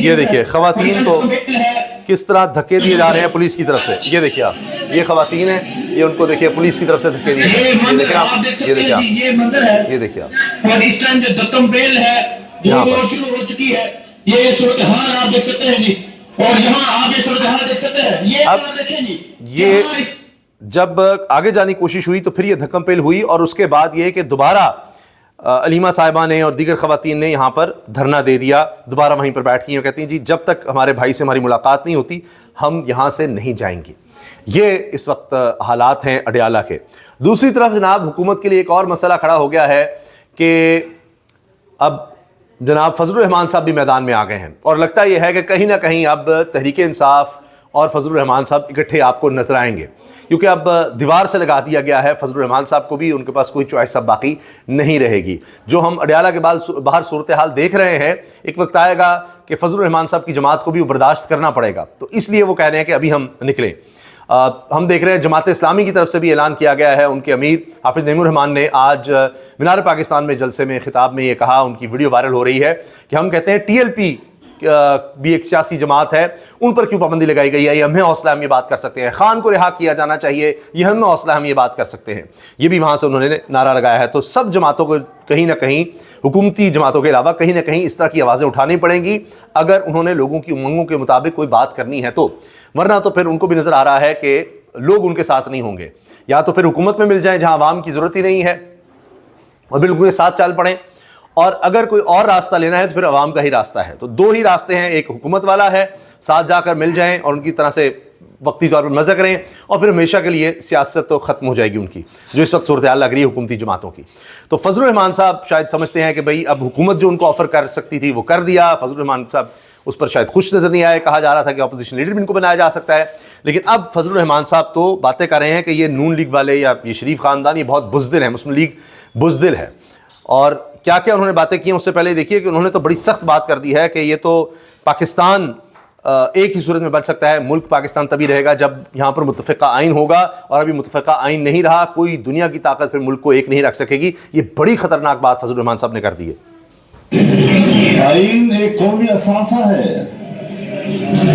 یہ دیکھیے خواتین کو کس طرح دھکے دیے جا رہے ہیں پولیس کی طرف سے. یہ دیکھیے آپ, یہ خواتین ہیں, یہ ان کو دیکھیے پولیس کی طرف سے دھکے دیے. یہ دیکھیں آپ, یہ دیکھیے آپ, یہ مندر ہے, یہ دیکھیے آپ, اور اس ٹائم جو دکم بیل ہے وہ شروع ہو چکی ہے. یہ صورتحال آپ دیکھ سکتے ہیں جی, اور یہاں آپ یہ صورتحال دیکھ سکتے ہیں. یہ آپ دیکھیں جی, یہ جب آگے جانے کی کوشش ہوئی تو پھر یہ دھکم پیل ہوئی, اور اس کے بعد یہ کہ دوبارہ علیمہ صاحبہ نے اور دیگر خواتین نے یہاں پر دھرنا دے دیا, دوبارہ وہیں پر بیٹھ گئی اور کہتی ہیں جی جب تک ہمارے بھائی سے ہماری ملاقات نہیں ہوتی ہم یہاں سے نہیں جائیں گے. یہ اس وقت حالات ہیں اڈیالہ کے. دوسری طرف جناب حکومت کے لیے ایک اور مسئلہ کھڑا ہو گیا ہے کہ اب جناب فضل الرحمان صاحب بھی میدان میں آ گئے ہیں, اور لگتا یہ ہے کہ کہیں نہ کہیں اب تحریک انصاف اور فضل الرحمان صاحب اکٹھے آپ کو نظر آئیں گے, کیونکہ اب دیوار سے لگا دیا گیا ہے فضل الرحمان صاحب کو بھی, ان کے پاس کوئی چوائس اب باقی نہیں رہے گی. جو ہم اڈیالہ کے باہر صورتحال دیکھ رہے ہیں, ایک وقت آئے گا کہ فضل الرحمان صاحب کی جماعت کو بھی وہ برداشت کرنا پڑے گا, تو اس لیے وہ کہہ رہے ہیں کہ ابھی ہم نکلیں. ہم دیکھ رہے ہیں جماعت اسلامی کی طرف سے بھی اعلان کیا گیا ہے, ان کے امیر حافظ نعیم الرحمان نے آج مینار پاکستان میں جلسے میں خطاب میں یہ کہا, ان کی ویڈیو وائرل ہو رہی ہے کہ ہم کہتے ہیں ٹی ایل پی بھی ایک سیاسی جماعت ہے, ان پر کیوں پابندی لگائی گئی ہے, یہ ہمیں حوصلہ ہم یہ بات کر سکتے ہیں, خان کو رہا کیا جانا چاہیے, یہ ہمیں حوصلہ ہم یہ بات کر سکتے ہیں. یہ بھی وہاں سے انہوں نے نعرہ لگایا ہے. تو سب جماعتوں کو کہیں نہ کہیں, حکومتی جماعتوں کے علاوہ کہیں نہ کہیں اس طرح کی آوازیں اٹھانی پڑیں گی اگر انہوں نے لوگوں کی امنگوں کے مطابق کوئی بات کرنی ہے تو, ورنہ تو پھر ان کو بھی نظر آ رہا ہے کہ لوگ ان کے ساتھ نہیں ہوں گے, یا تو پھر حکومت میں مل جائیں جہاں عوام کی ضرورت ہی نہیں ہے اور بالکل کے ساتھ چال پڑیں, اور اگر کوئی اور راستہ لینا ہے تو پھر عوام کا ہی راستہ ہے. تو دو ہی راستے ہیں, ایک حکومت والا ہے, ساتھ جا کر مل جائیں اور ان کی طرح سے وقتی طور پر مزہ کریں, اور پھر ہمیشہ کے لیے سیاست تو ختم ہو جائے گی ان کی, جو اس وقت صورتحال لگ رہی ہے حکومتی جماعتوں کی. تو فضل الرحمان صاحب شاید سمجھتے ہیں کہ بھئی اب حکومت جو ان کو آفر کر سکتی تھی وہ کر دیا. فضل الرحمان صاحب اس پر شاید خوش نظر نہیں آئے, کہا جا رہا تھا کہ اپوزیشن لیڈر بھی ان کو بنایا جا سکتا ہے, لیکن اب فضل الرحمان صاحب تو باتیں کر رہے ہیں کہ یہ نون لیگ والے یا یہ شریف خاندان یہ بہت بزدل ہیں, مسلم لیگ بزدل ہے. اور کیا کیا انہوں نے باتیں کی ہیں اس سے پہلے دیکھیے کہ انہوں نے تو بڑی سخت بات کر دی ہے کہ یہ تو پاکستان ایک ہی صورت میں بن سکتا ہے, ملک پاکستان تبھی رہے گا جب یہاں پر متفقہ آئین ہوگا, اور ابھی متفقہ آئین نہیں رہا, کوئی دنیا کی طاقت پھر ملک کو ایک نہیں رکھ سکے گی. یہ بڑی خطرناک بات فضل الرحمان صاحب نے کر دی ہے. آئین ایک قومی اثاثہ ہے,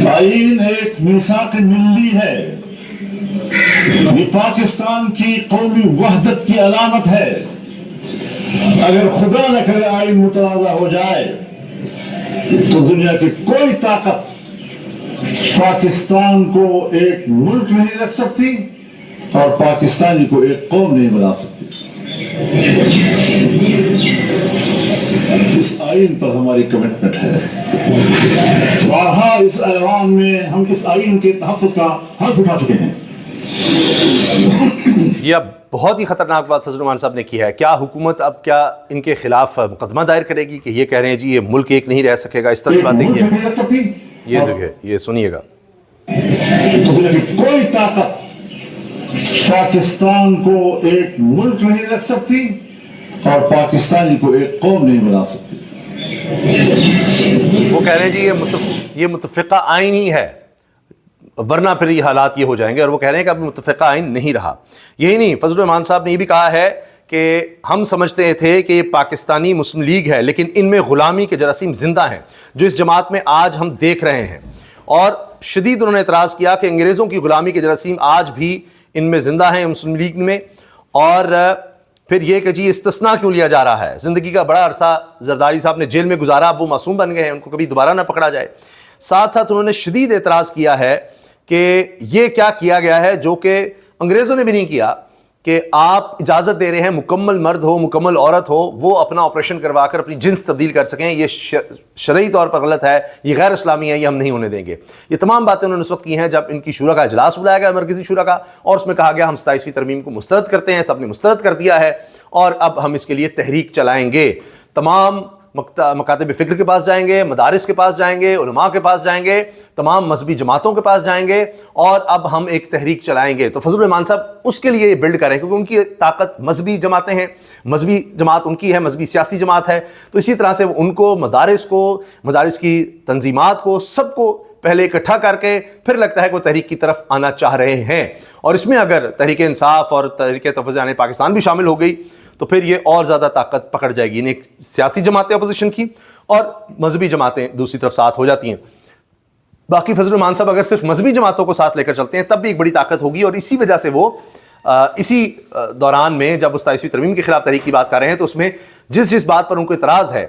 آئین ایک میثاق ملی ہے, یہ پاکستان کی قومی وحدت کی علامت ہے. اگر خدا نہ کرے آئین متنازع ہو جائے تو دنیا کی کوئی طاقت پاکستان کو ایک ملک نہیں رکھ سکتی اور پاکستانی کو ایک قوم نہیں بنا سکتی. اس آئین پر ہماری کمٹمنٹ ہے. بارہا اس ایوان میں ہم اس آئین کے تحفظ کا حلف اٹھا چکے ہیں. یہ اب بہت ہی خطرناک بات فضل الرحمان صاحب نے کی ہے. کیا حکومت اب کیا ان کے خلاف مقدمہ دائر کرے گی کہ یہ کہہ رہے ہیں جی یہ ملک ایک نہیں رہ سکے گا, اس طرح کی باتیں کی ہیں. یہ دیکھیں, یہ سنیے گا. تو دنیا کی کوئی طاقت پاکستان کو ایک ملک نہیں رکھ سکتی اور پاکستانی کو ایک قوم نہیں بنا سکتی. وہ کہہ رہے ہیں جی یہ متفقہ آئین ہی ہے, ورنہ پھر یہ حالات یہ ہو جائیں گے, اور وہ کہہ رہے ہیں کہ اب متفقہ آئین نہیں رہا. یہی نہیں, فضل الرحمان صاحب نے یہ بھی کہا ہے کہ ہم سمجھتے تھے کہ یہ پاکستانی مسلم لیگ ہے, لیکن ان میں غلامی کے جراثیم زندہ ہیں جو اس جماعت میں آج ہم دیکھ رہے ہیں. اور شدید انہوں نے اعتراض کیا کہ انگریزوں کی غلامی کے جراثیم آج بھی ان میں زندہ ہیں مسلم لیگ میں, اور پھر یہ کہ جی استثناء کیوں لیا جا رہا ہے. زندگی کا بڑا عرصہ زرداری صاحب نے جیل میں گزارا, اب وہ معصوم بن گئے ہیں, ان کو کبھی دوبارہ نہ پکڑا جائے. ساتھ ساتھ انہوں نے شدید اعتراض کیا ہے کہ یہ کیا کیا گیا ہے جو کہ انگریزوں نے بھی نہیں کیا, کہ آپ اجازت دے رہے ہیں مکمل مرد ہو مکمل عورت ہو وہ اپنا آپریشن کروا کر اپنی جنس تبدیل کر سکیں. یہ شرعی طور پر غلط ہے, یہ غیر اسلامی ہے, یہ ہم نہیں ہونے دیں گے. یہ تمام باتیں انہوں نے اس وقت کی ہیں جب ان کی شورا کا اجلاس بلایا گیا, مرکزی شورا کا, اور اس میں کہا گیا ہم 27ویں ترمیم کو مسترد کرتے ہیں. سب نے مسترد کر دیا ہے, اور اب ہم اس کے لیے تحریک چلائیں گے. تمام مکاتب فکر کے پاس جائیں گے, مدارس کے پاس جائیں گے, علماء کے پاس جائیں گے, تمام مذہبی جماعتوں کے پاس جائیں گے, اور اب ہم ایک تحریک چلائیں گے. تو فضل الرحمان صاحب اس کے لیے یہ بلڈ کریں, کیونکہ ان کی طاقت مذہبی جماعتیں ہیں, مذہبی جماعت ان کی ہے, مذہبی سیاسی جماعت ہے. تو اسی طرح سے ان کو مدارس کی تنظیمات کو سب کو پہلے اکٹھا کر کے پھر لگتا ہے کہ وہ تحریک کی طرف آنا چاہ رہے ہیں. اور اس میں اگر تحریک انصاف اور تحریک تحفظ یعنی پاکستان بھی شامل ہو گئی تو پھر یہ اور زیادہ طاقت پکڑ جائے گی. انہیں سیاسی جماعتیں اپوزیشن کی اور مذہبی جماعتیں دوسری طرف ساتھ ہو جاتی ہیں. باقی فضل الرحمان صاحب اگر صرف مذہبی جماعتوں کو ساتھ لے کر چلتے ہیں تب بھی ایک بڑی طاقت ہوگی, اور اسی وجہ سے وہ اسی دوران میں جب 27ویں ترمیم کے خلاف تحریک کی بات کر رہے ہیں تو اس میں جس بات پر ان کو اعتراض ہے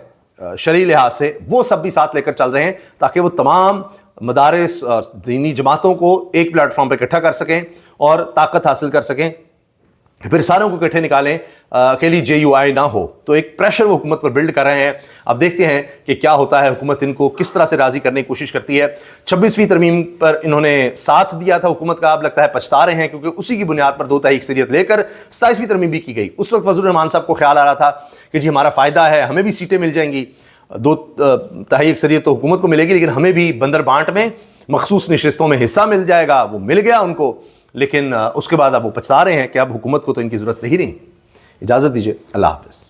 شرعی لحاظ سے وہ سب بھی ساتھ لے کر چل رہے ہیں تاکہ وہ تمام مدارس اور دینی جماعتوں کو ایک پلیٹ فارم پہ اکٹھا کر سکیں اور طاقت حاصل کر سکیں, پھر ساروں کو اکٹھے نکالیں, اکیلی JUI نہ ہو. تو ایک پریشر وہ حکومت پر بلڈ کر رہے ہیں. اب دیکھتے ہیں کہ کیا ہوتا ہے, حکومت ان کو کس طرح سے راضی کرنے کی کوشش کرتی ہے. 26ویں ترمیم پر انہوں نے ساتھ دیا تھا حکومت کا, اب لگتا ہے پچھتا رہے ہیں کیونکہ اسی کی بنیاد پر 2 تہائی اکثریت لے کر 27ویں ترمیم بھی کی گئی. اس وقت فضل الرحمان صاحب کو خیال آ رہا تھا کہ جی ہمارا فائدہ ہے, ہمیں بھی سیٹیں مل جائیں گی, 2 تہائی اکثریت تو حکومت کو ملے گی لیکن ہمیں بھی بندر بانٹ میں مخصوص نشستوں میں حصہ مل جائے گا. وہ مل گیا ان کو, لیکن اس کے بعد اب وہ پچھتا رہے ہیں کہ اب حکومت کو تو ان کی ضرورت نہیں رہی. اجازت دیجیے, اللہ حافظ.